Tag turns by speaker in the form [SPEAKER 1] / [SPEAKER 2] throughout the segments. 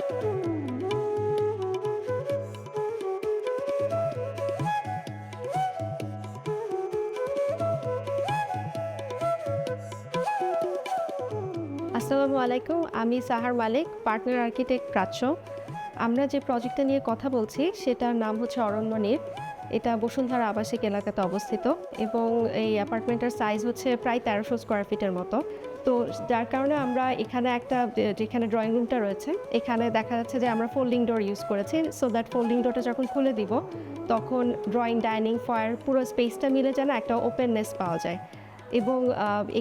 [SPEAKER 1] আসসালামু আলাইকুম। আমি সাহার মালিক, পার্টনার আর্কিটেক্ট প্রাচ্য। আমরা যে প্রজেক্টটা নিয়ে কথা বলছি সেটার নাম হচ্ছে অরণ্য নীড়। এটা বসুন্ধরা আবাসিক এলাকাতে অবস্থিত এবং এই অ্যাপার্টমেন্টের সাইজ হচ্ছে প্রায় ১৩০০ স্কোয়ার ফিটের মতো। তো যার কারণে আমরা এখানে একটা যেখানে ড্রয়িং রুমটা রয়েছে, এখানে দেখা যাচ্ছে যে আমরা ফোল্ডিং ডোর ইউজ করেছি। সো দ্যাট ফোল্ডিং ডোরটা যখন খুলে দিব, তখন ড্রয়িং, ডাইনিং, ফয়ার পুরো স্পেসটা মিলে যেন একটা ওপেননেস পাওয়া যায়। এবং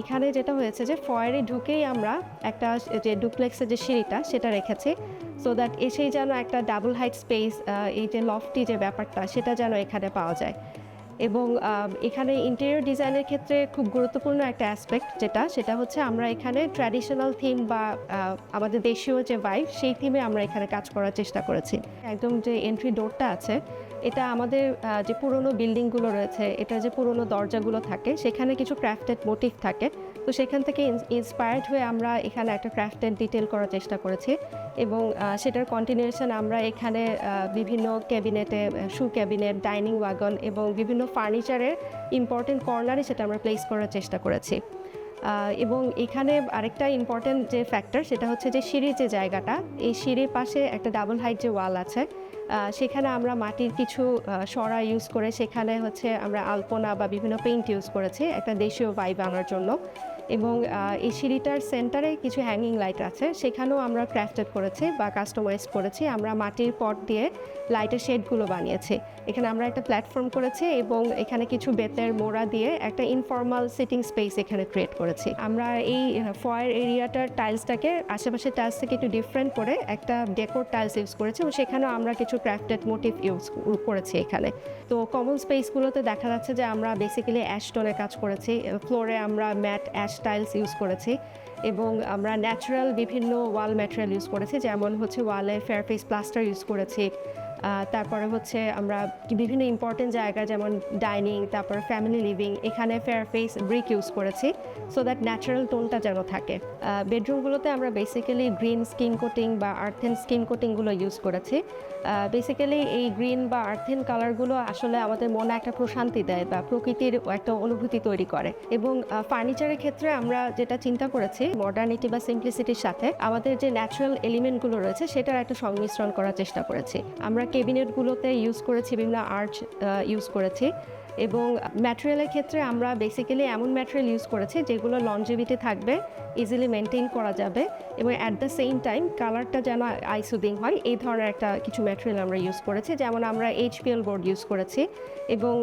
[SPEAKER 1] এখানে যেটা হয়েছে যে ফয়ারে ঢুকেই আমরা একটা যে ডুপ্লেক্সের যে সিঁড়িটা সেটা রেখেছি, সো দ্যাট এসেই যেন একটা ডাবল হাইট স্পেস, এই যে লফটি যে ব্যাপারটা সেটা যেন এখানে পাওয়া যায়। এবং এখানে ইন্টেরিয়র ডিজাইনের ক্ষেত্রে খুব গুরুত্বপূর্ণ একটা অ্যাসপেক্ট সেটা হচ্ছে আমরা এখানে ট্র্যাডিশনাল থিম বা আমাদের দেশীয় যে ভাইব সেই থিমে আমরা এখানে কাজ করার চেষ্টা করেছি। একদম যে এন্ট্রি ডোরটা আছে, এটা আমাদের যে পুরনো বিল্ডিংগুলো রয়েছে, এটা যে পুরনো দরজাগুলো থাকে সেখানে কিছু ক্রাফটেড মোটিভ থাকে। তো সেখান থেকে ইন্সপায়ার্ড হয়ে আমরা এখানে একটা ক্রাফটেড ডিটেল করার চেষ্টা করেছি এবং সেটার কন্টিনিউশন আমরা এখানে বিভিন্ন ক্যাবিনেটে, শু ক্যাবিনেট, ডাইনিং ওয়াগন এবং বিভিন্ন ফার্নিচারের ইম্পর্টেন্ট কর্নারে সেটা আমরা প্লেস করার চেষ্টা করেছি। এবং এখানে আরেকটা ইম্পর্টেন্ট যে ফ্যাক্টর সেটা হচ্ছে যে সিঁড়ির যে জায়গাটা, এই সিঁড়ির পাশে একটা ডাবল হাইট যে ওয়াল আছে, সেখানে আমরা মাটির কিছু সরা ইউজ করে সেখানে হচ্ছে আমরা আলপনা বা বিভিন্ন পেইন্ট ইউজ করেছি একটা দেশীয় ভাইব আনার জন্য। এবং এই সিঁড়িটার সেন্টারে কিছু হ্যাঙ্গিং লাইট আছে, সেখানেও আমরা ক্রাফটেড করেছি বা কাস্টমাইজ করেছি। আমরা মাটির পট দিয়ে লাইটের শেডগুলো বানিয়েছি। এখানে আমরা একটা প্ল্যাটফর্ম করেছি এবং এখানে কিছু বেতের মোড়া দিয়ে একটা ইনফর্মাল সিটিং স্পেস এখানে ক্রিয়েট করেছি। আমরা এই ফয়ার এরিয়াটার টাইলসটাকে আশেপাশের টাইলস থেকে একটু ডিফারেন্ট করে একটা ডেকোর টাইলস ইউজ করেছি এবং সেখানেও আমরা কিছু ক্রাফটেড মোটিভ ইউজ করেছি এখানে। তো কমন স্পেসগুলোতে দেখা যাচ্ছে যে আমরা বেসিক্যালি অ্যাশ টোনে কাজ করেছি। ফ্লোরে আমরা ম্যাট অ্যাশ টাইলস ইউজ করেছি এবং আমরা ন্যাচারাল বিভিন্ন ওয়াল ম্যাটেরিয়াল ইউজ করেছি, যেমন হচ্ছে ওয়ালে ফেয়ারফেস প্লাস্টার ইউজ করেছি। তারপরে হচ্ছে আমরা বিভিন্ন ইম্পর্টেন্ট জায়গা যেমন ডাইনিং, তারপরে ফ্যামিলি লিভিং, এখানে ফেয়ারফেস ব্রিক ইউজ করেছি সো দ্যাট ন্যাচারাল টোনটা যেন থাকে। বেডরুমগুলোতে আমরা বেসিক্যালি গ্রিন স্কিন কোটিং বা আর্থেন স্কিন কোটিংগুলো ইউজ করেছি। বেসিক্যালি এই গ্রিন বা আর্থেন কালারগুলো আসলে আমাদের মনে একটা প্রশান্তি দেয় বা প্রকৃতির একটা অনুভূতি তৈরি করে। এবং ফার্নিচারের ক্ষেত্রে আমরা যেটা চিন্তা করেছি, মডার্নিটি বা সিম্পলিসিটির সাথে আমাদের যে ন্যাচারাল এলিমেন্টগুলো রয়েছে সেটার একটা সংমিশ্রণ করার চেষ্টা করেছি। আমরা ক্যাবিনেটগুলোতে ইউজ করেছি বিভিন্ন আর্চ ইউজ করেছি এবং ম্যাটেরিয়ালের ক্ষেত্রে আমরা বেসিক্যালি এমন ম্যাটেরিয়াল ইউজ করেছি যেগুলো লনজিভিটি থাকবে, ইজিলি মেনটেন করা যাবে এবং অ্যাট দ্য সেম টাইম কালারটা যেন আই সুদিং হয়, এই ধরনের একটা কিছু ম্যাটেরিয়াল আমরা ইউজ করেছি। যেমন আমরা HPL বোর্ড ইউজ করেছি এবং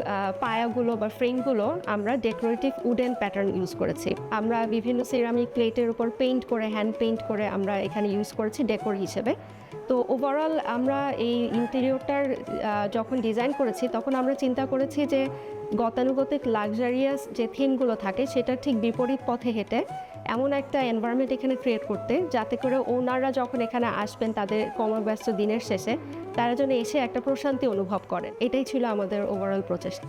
[SPEAKER 1] পায়াগুলো বা ফ্রেমগুলো আমরা ডেকোরেটিভ উডেন প্যাটার্ন ইউজ করেছি। আমরা বিভিন্ন সিরামিক প্লেটের উপর পেইন্ট করে, হ্যান্ড পেইন্ট করে আমরা এখানে ইউজ করেছি ডেকোর হিসেবে। তো ওভারঅল আমরা এই ইন্টেরিয়রটার যখন ডিজাইন করেছি তখন আমরা চিন্তা করেছি যে গতানুগতিক লাক্সারিয়াস যে থিমগুলো থাকে সেটা ঠিক বিপরীত পথে হেঁটে এমন একটা এনভায়রনমেন্ট এখানে ক্রিয়েট করতে, যাতে করে ওনাররা যখন এখানে আসবেন তাদের কর্মব্যস্ত দিনের শেষে তারা যেন এসে একটা প্রশান্তি অনুভব করেন। এটাই ছিল আমাদের ওভারঅল প্রচেষ্টা।